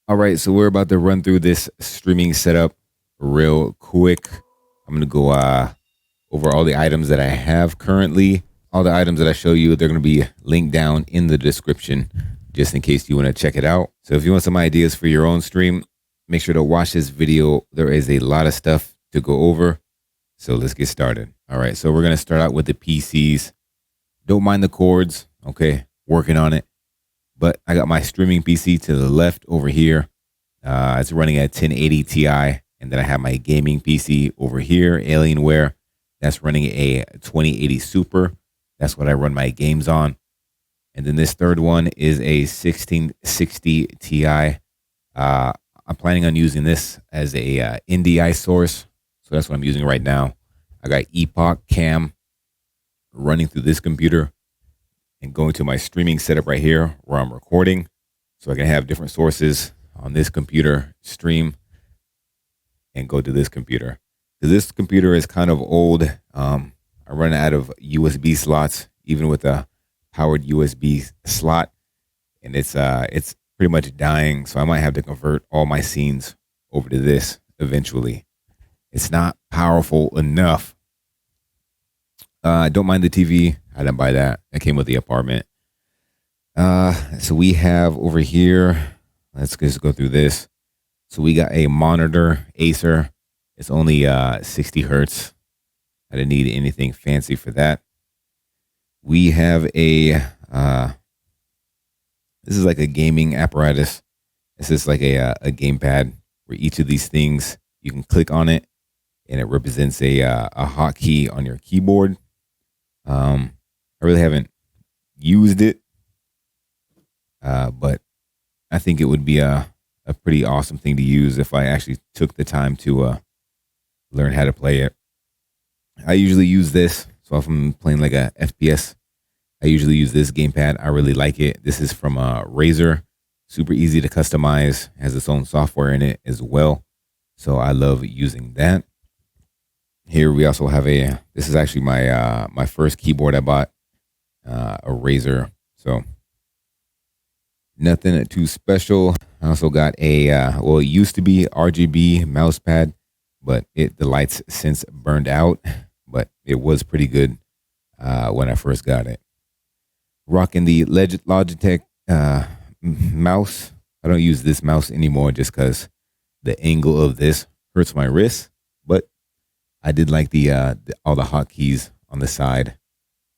All right, so we're about to run through this streaming setup real quick. I'm gonna go over all the items that I have currently. All the items that I show you, they're gonna be linked down in the description, just in case you want to check it out. So if you want some ideas for your own stream, make sure to watch this video. There is a lot of stuff to go over. So let's get started. All right, so we're gonna start out with the PCs. Don't mind the cords, okay? Working on it. But I got my streaming PC to the left over here. It's running at 1080 Ti. And then I have my gaming PC over here, Alienware. That's running a 2080 Super. That's what I run my games on. And then this third one is a 1660 Ti. I'm planning on using this as a NDI source. So that's what I'm using right now. I got Epoch Cam running through this computer and going to my streaming setup right here where I'm recording. So I can have different sources on this computer, stream, and go to this computer. This computer is kind of old. I run out of USB slots, even with a powered USB slot, and it's pretty much dying. So I might have to convert all my scenes over to this eventually. It's not powerful enough. Don't mind the TV. I didn't buy that. That came with the apartment. So we have over here, let's just go through this. So we got a monitor, Acer. It's only 60 hertz. I didn't need anything fancy for that. We have a, this is like a gaming apparatus. This is like a gamepad where each of these things, you can click on it and it represents a hotkey on your keyboard. I really haven't used it, but I think it would be a pretty awesome thing to use if I actually took the time to learn how to play it. I usually use this, so if I'm playing like a FPS, I usually use this gamepad. I really like it. This is from Razer, super easy to customize, has its own software in it as well. So I love using that. Here we also have this is actually my my first keyboard I bought, a Razer. So nothing too special. I also got well, it used to be RGB mouse pad, but the lights since burned out, but it was pretty good when I first got it. Rocking the Logitech mouse. I don't use this mouse anymore just because the angle of this hurts my wrist, but I did like all the hotkeys on the side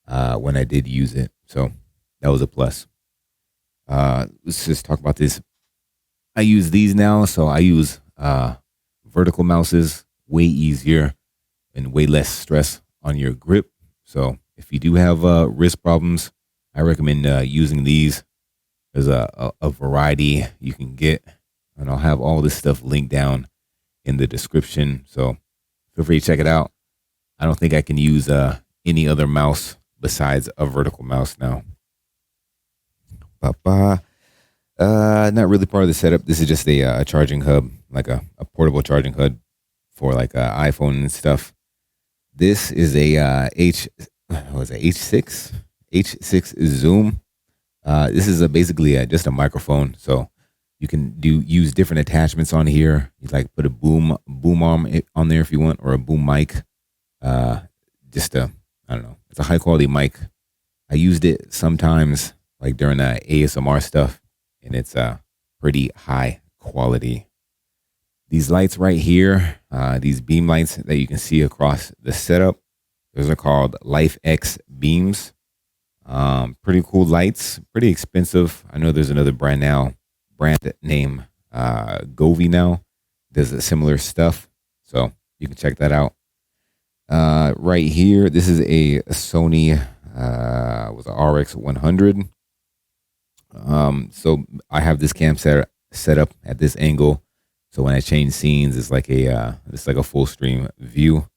when I did use it. So that was a plus. Let's just talk about this. I use these now. So I use vertical mouses, way easier and way less stress on your grip. So if you do have wrist problems, I recommend using these. There's a variety you can get, and I'll have all this stuff linked down in the description. So feel free to check it out. I don't think I can use any other mouse besides a vertical mouse now. Not really part of the setup. This is just a charging hub, like a portable charging hub for like iPhone and stuff. This is a H6 Zoom. This is basically just a microphone, so you can use different attachments on here. You like put a boom arm on there if you want, or a boom mic. I don't know. It's a high quality mic. I used it sometimes, like during ASMR stuff, and it's pretty high quality. These lights right here, these beam lights that you can see across the setup, those are called Lifex Beams. Pretty cool lights, pretty expensive. I know there's another brand name Govee now does similar stuff, so you can check that out. Right here, this is a Sony was an RX 100. So I have this cam set up at this angle, so when I change scenes, it's like a full stream view.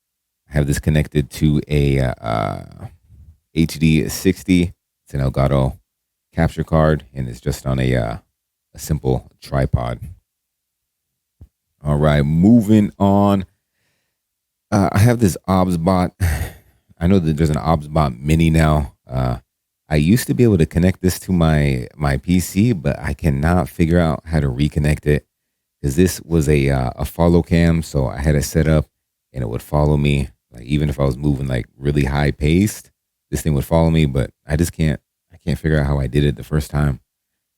I have this connected to a HD 60. It's an Elgato capture card, and it's just on a simple tripod. All right, moving on. I have this Obs Bot. I know that there's an Obs Bot Mini now. I used to be able to connect this to my PC, but I cannot figure out how to reconnect it because this was a follow cam, so I had it set up and it would follow me. Like even if I was moving like really high paced, this thing would follow me. But I can't figure out how I did it the first time.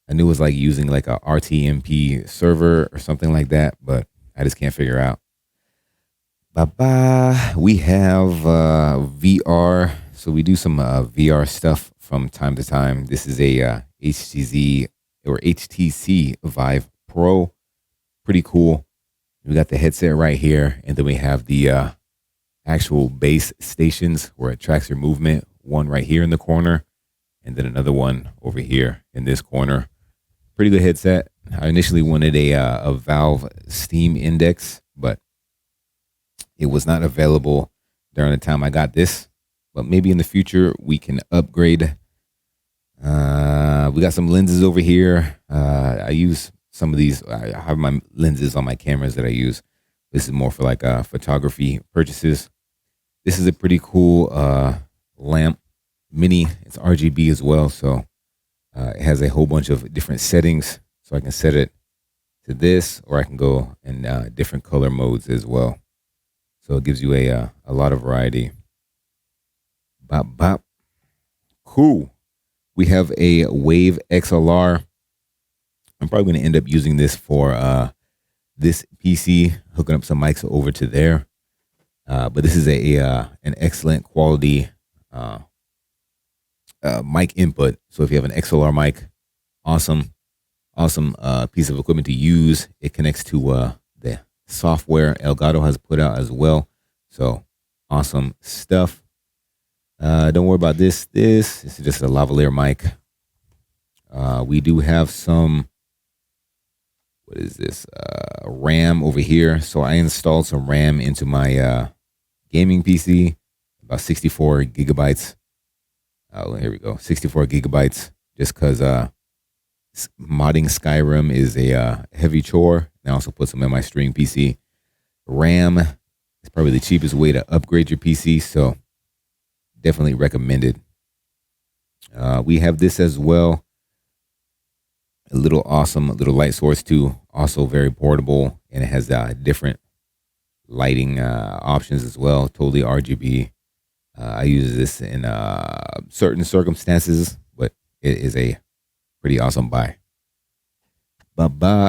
I knew it was like using like a RTMP server or something like that, but I just can't figure out. We have VR. So we do some VR stuff from time to time. This is a HTC Vive Pro. Pretty cool. We got the headset right here, and then we have the actual base stations where it tracks your movement. One right here in the corner, and then another one over here in this corner. Pretty good headset. I initially wanted a Valve Steam Index, but it was not available during the time I got this. But maybe in the future we can upgrade. We got some lenses over here. I use some of these. I have my lenses on my cameras that I use. This is more for like photography purchases. This is a pretty cool lamp mini. It's RGB as well, so it has a whole bunch of different settings. So I can set it to this, or I can go in different color modes as well. So it gives you a lot of variety. Bop. Cool. We have a Wave XLR. I'm probably going to end up using this for this PC, hooking up some mics over to there. But this is an excellent quality mic input. So if you have an XLR mic, awesome piece of equipment to use. It connects to the software Elgato has put out as well. So awesome stuff. Don't worry about this. This is just a lavalier mic. We do have some, what is this? RAM over here. So I installed some RAM into my gaming PC, about 64 gigabytes. Oh, here we go. 64 gigabytes, just because modding Skyrim is a heavy chore. And I also put some in my stream PC. RAM is probably the cheapest way to upgrade your PC, so definitely recommended. We have this as well. A little light source too. Also very portable, and it has different lighting options as well. Totally RGB. I use this in certain circumstances, but it is a pretty awesome buy.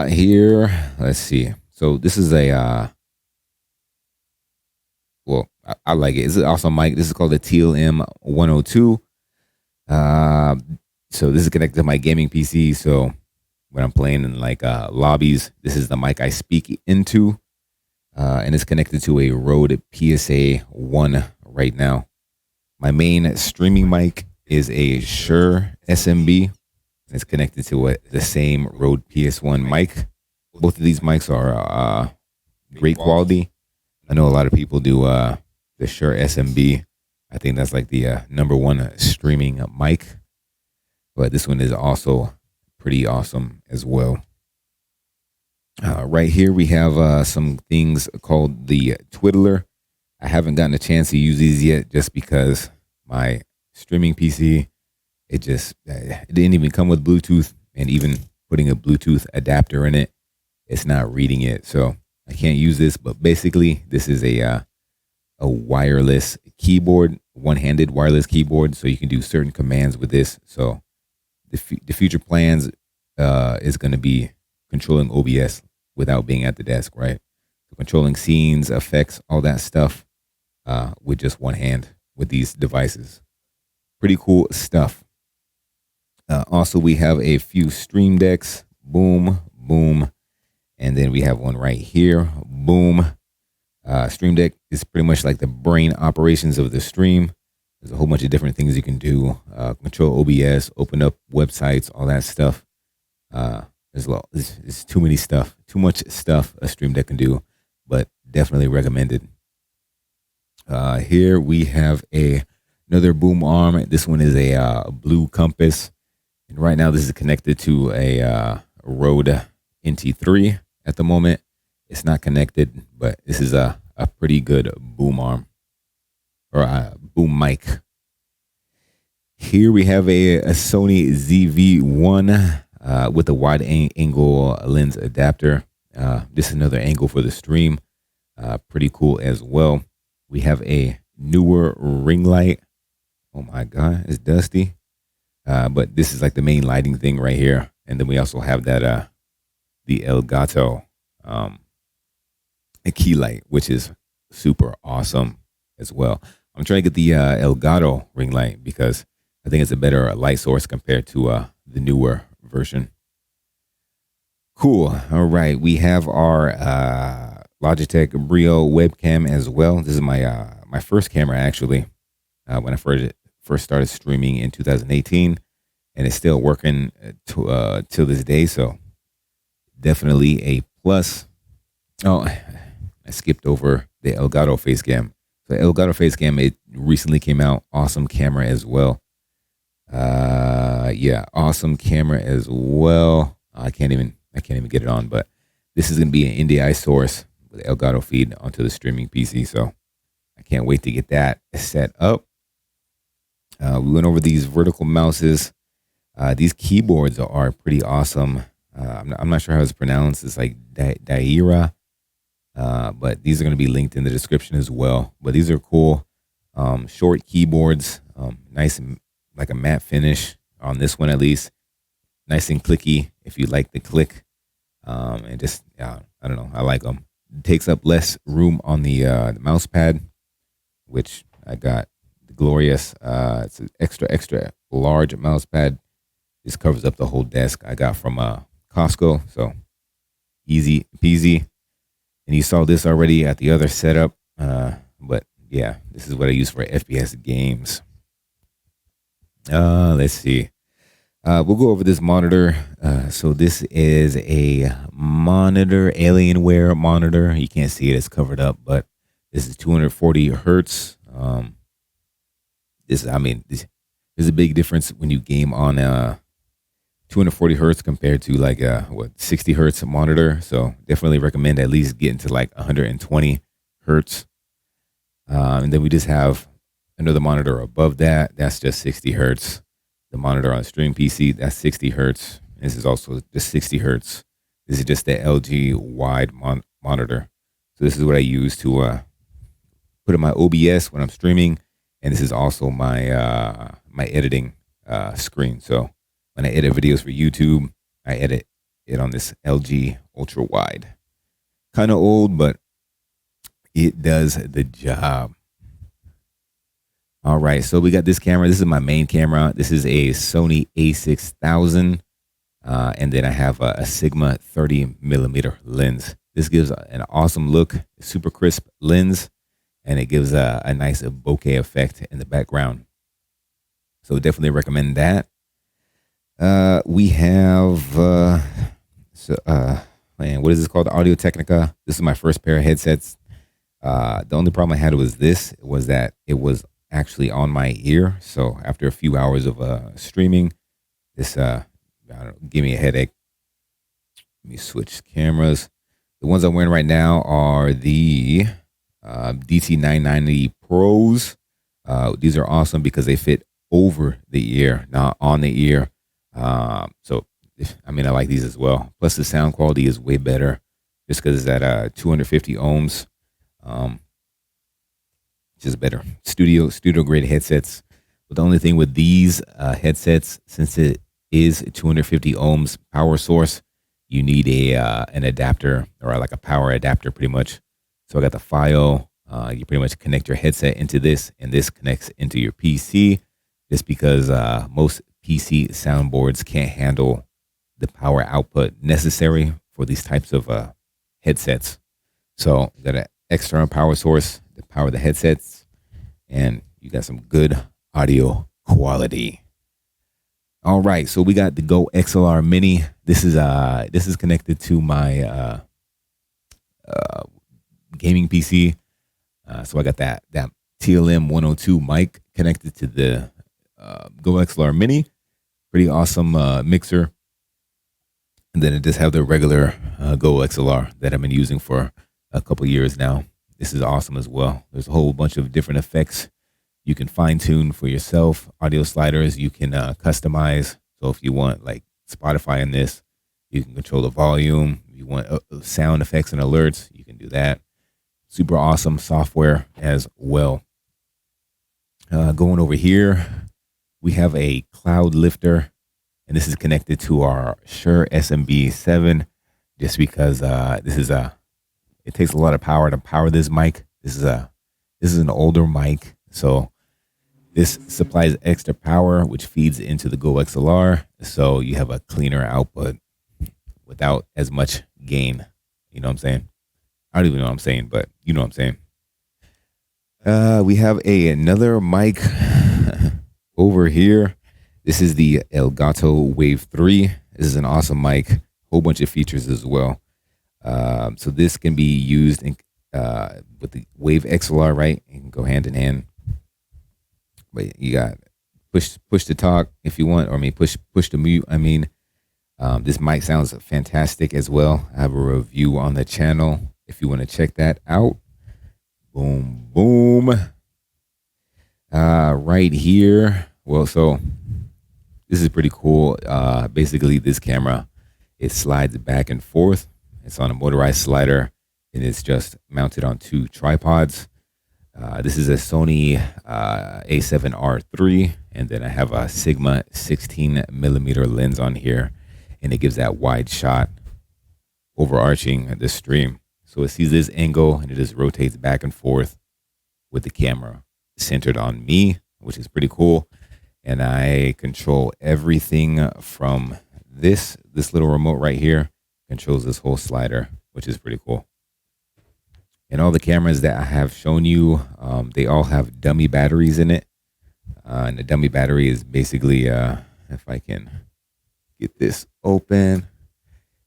Here, let's see. So this is a well, I like it. It's an awesome mic. This is called the TLM 102. So this is connected to my gaming PC. So when I'm playing in like lobbies, this is the mic I speak into, and it's connected to a Rode PSA 1 right now. My main streaming mic is a Shure SMB. It's connected to the same Rode PS1 mic. Both of these mics are great quality. I know a lot of people do the Shure SMB. I think that's like the #1 streaming mic. But this one is also pretty awesome as well. Right here we have some things called the Twiddler. I haven't gotten a chance to use these yet, just because my streaming PC, it didn't even come with Bluetooth, and even putting a Bluetooth adapter in it, it's not reading it. So I can't use this, but basically this is a wireless keyboard, one-handed wireless keyboard. So you can do certain commands with this. So the future plans is going to be controlling OBS without being at the desk, right? So controlling scenes, effects, all that stuff with just one hand with these devices. Pretty cool stuff. Also, we have a few stream decks. Boom. And then we have one right here. Boom. Stream Deck is pretty much like the brain operations of the stream. There's a whole bunch of different things you can do. Control OBS, open up websites, all that stuff. There's too much stuff a Stream Deck can do, but definitely recommended. Here we have another boom arm. This one is a Blue Compass. And right now this is connected to a Rode NT3 at the moment. It's not connected, but this is a pretty good boom arm, or a boom mic. Here we have a Sony ZV-1 with a wide angle lens adapter. This is another angle for the stream. Pretty cool as well. We have a newer ring light. Oh my God, it's dusty. But this is like the main lighting thing right here. And then we also have that the Elgato a key light, which is super awesome as well. I'm trying to get the Elgato ring light because I think it's a better light source compared to the newer version. Cool. All right. We have our Logitech Brio webcam as well. This is my my first camera actually when I first started streaming in 2018, and it's still working till this day. So definitely a plus. Oh, I skipped over the Elgato Face Cam. So Elgato Face Cam, it recently came out. Awesome camera as well. Yeah, awesome camera as well. I can't even get it on, but this is gonna be an NDI source with Elgato feed onto the streaming PC. So I can't wait to get that set up. We went over these vertical mouses. These keyboards are pretty awesome. I'm not sure how it's pronounced. It's like Daira. But these are going to be linked in the description as well. But these are cool. Short keyboards. Nice and like a matte finish on this one at least. Nice and clicky if you like the click. And just, I don't know. I like them. It takes up less room on the mouse pad, which I got the glorious. It's an extra large mouse pad. This covers up the whole desk. I got from Costco. So easy peasy. And you saw this already at the other setup. But yeah, this is what I use for FPS games. Let's see. We'll go over this monitor. So this is a monitor, Alienware monitor. You can't see it, it's covered up, but this is 240 hertz. There's a big difference when you game on 240 hertz compared to like a 60 hertz monitor. So definitely recommend at least getting to like 120 hertz. And then we just have another monitor above that. That's just 60 hertz. The monitor on the stream PC, that's 60 hertz. This is also just 60 hertz. This is just the LG wide monitor. So this is what I use to put in my OBS when I'm streaming. And this is also my my editing screen. So when I edit videos for YouTube, I edit it on this LG ultra wide. Kind of old, but it does the job. All right, so we got this camera. This is my main camera. This is a Sony a6000. And then I have a Sigma 30mm lens. This gives an awesome look, super crisp lens, and it gives a nice bokeh effect in the background. So definitely recommend that. We have, man, what is this called? Audio Technica. This is my first pair of headsets. The only problem I had was that it was actually on my ear. So after a few hours of streaming, this give me a headache. Let me switch cameras. The ones I'm wearing right now are the Dt990 Pros. These are awesome because they fit over the ear, not on the ear. So I like these as well. Plus the sound quality is way better just because it's at 250 ohms. Just better studio grade headsets. But the only thing with these headsets, since it is 250 ohms power source, you need an adapter or like a power adapter pretty much. So I got the file. You pretty much connect your headset into this, and this connects into your PC. Just because most PC soundboards can't handle the power output necessary for these types of headsets. So you got an external power source to power the headsets, and you got some good audio quality. All right, so we got the Go XLR Mini. This is connected to my gaming PC. So I got that TLM 102 mic connected to the Go XLR Mini. Pretty awesome mixer. And then I just have the regular Go XLR that I've been using for a couple years now. This is awesome as well. There's a whole bunch of different effects You can fine tune for yourself. Audio sliders you can customize. So if you want like Spotify in this, you can control the volume. If you want sound effects and alerts, you can do that. Super awesome software as well. Going over here, we have a cloud lifter, and this is connected to our Shure SMB7 just because it takes a lot of power to power this mic. This is an older mic, so this supplies extra power, which feeds into the Go XLR, so you have a cleaner output without as much gain. You know what I'm saying? I don't even know what I'm saying, but you know what I'm saying. We have another mic over here. This is the Elgato Wave 3. This is an awesome mic. Whole bunch of features as well. So this can be used in, with the Wave XLR, right? It can go hand in hand. But you got push to talk if you want, or push to mute. This mic sounds fantastic as well. I have a review on the channel if you want to check that out. Boom, boom. Right here. Well, so this is pretty cool. Basically, this camera, it slides back and forth. It's on a motorized slider, and it's just mounted on 2 tripods. This is a Sony A7R III, and then I have a Sigma 16mm lens on here, and it gives that wide shot overarching the stream. So it sees this angle, and it just rotates back and forth with the camera centered on me, which is pretty cool. And I control everything from this little remote right here. Controls this whole slider, which is pretty cool. And all the cameras that I have shown you, they all have dummy batteries in it. And the dummy battery is basically, if I can get this open,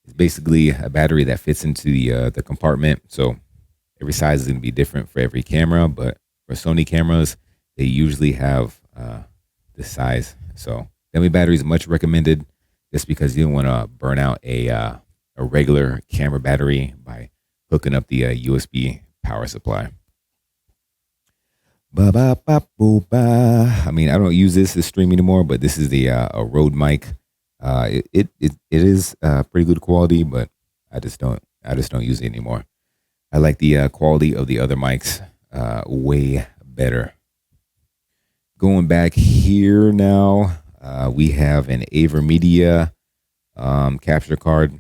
it's basically a battery that fits into the compartment. So every size is going to be different for every camera, but for Sony cameras, they usually have this size. So dummy battery is much recommended, just because you don't want to burn out a regular camera battery by hooking up the USB power supply. I don't use this to stream anymore, but this is the a Rode mic. It is pretty good quality, but I just don't use it anymore. I like the quality of the other mics way better. Going back here now, we have an Avermedia capture card.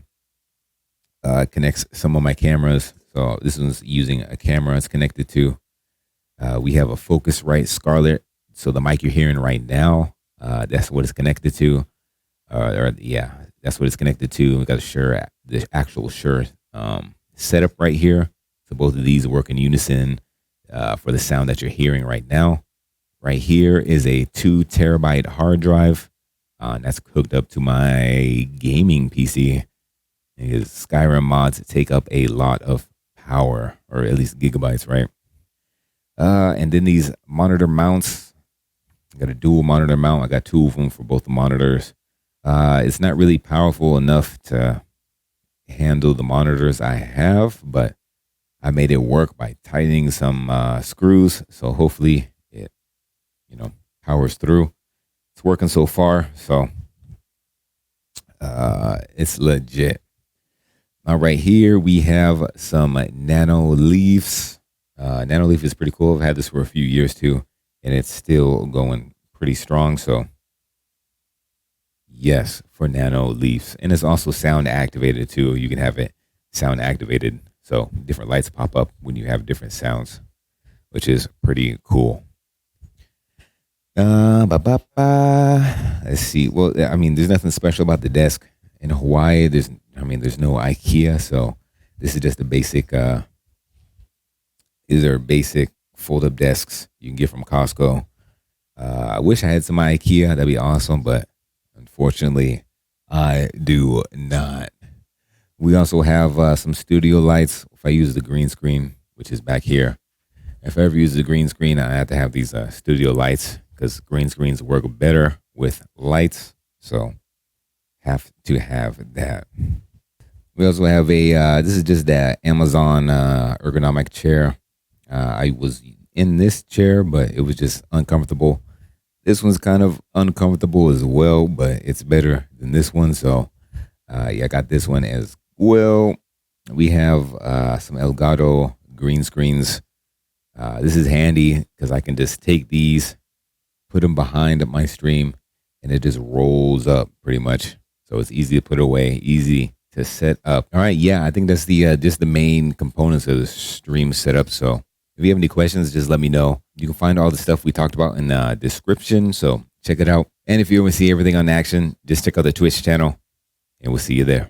Connects some of my cameras. So this one's using a camera it's connected to. We have a Focusrite Scarlett. So the mic you're hearing right now, that's what it's connected to. That's what it's connected to. We got the actual Shure setup right here. So both of these work in unison for the sound that you're hearing right now. Right here is a 2 terabyte hard drive. That's hooked up to my gaming PC. Because Skyrim mods take up a lot of power, or at least gigabytes, right? And then these monitor mounts. I got a dual monitor mount. I got 2 of them for both the monitors. It's not really powerful enough to handle the monitors I have, but I made it work by tightening some screws. So hopefully it, powers through. It's working so far, so it's legit. Right here we have some Nano Leafs. Nano Leaf is pretty cool. I've had this for a few years too, and it's still going pretty strong. So yes, for Nano Leafs. And it's also sound activated too. You can have it sound activated, so different lights pop up when you have different sounds, which is pretty cool. Let's see. Well, there's nothing special about the desk in Hawaii. There's no IKEA, so this is just a basic. These are basic fold-up desks you can get from Costco. I wish I had some IKEA. That'd be awesome, but unfortunately, I do not. We also have some studio lights. If I use the green screen, which is back here, if I ever use the green screen, I have to have these studio lights because green screens work better with lights. So have to have that. We also have this is just that Amazon ergonomic chair. I was in this chair, but it was just uncomfortable. This one's kind of uncomfortable as well, but it's better than this one. So yeah, I got this one as well. We have some Elgato green screens. This is handy because I can just take these, put them behind my stream, and it just rolls up pretty much. So it's easy to put away, easy to set up. All right, yeah, I think that's the just the main components of the stream setup. So if you have any questions, just let me know. You can find all the stuff we talked about in the description, so check it out. And if you want to see everything on action, just check out the Twitch channel, and we'll see you there.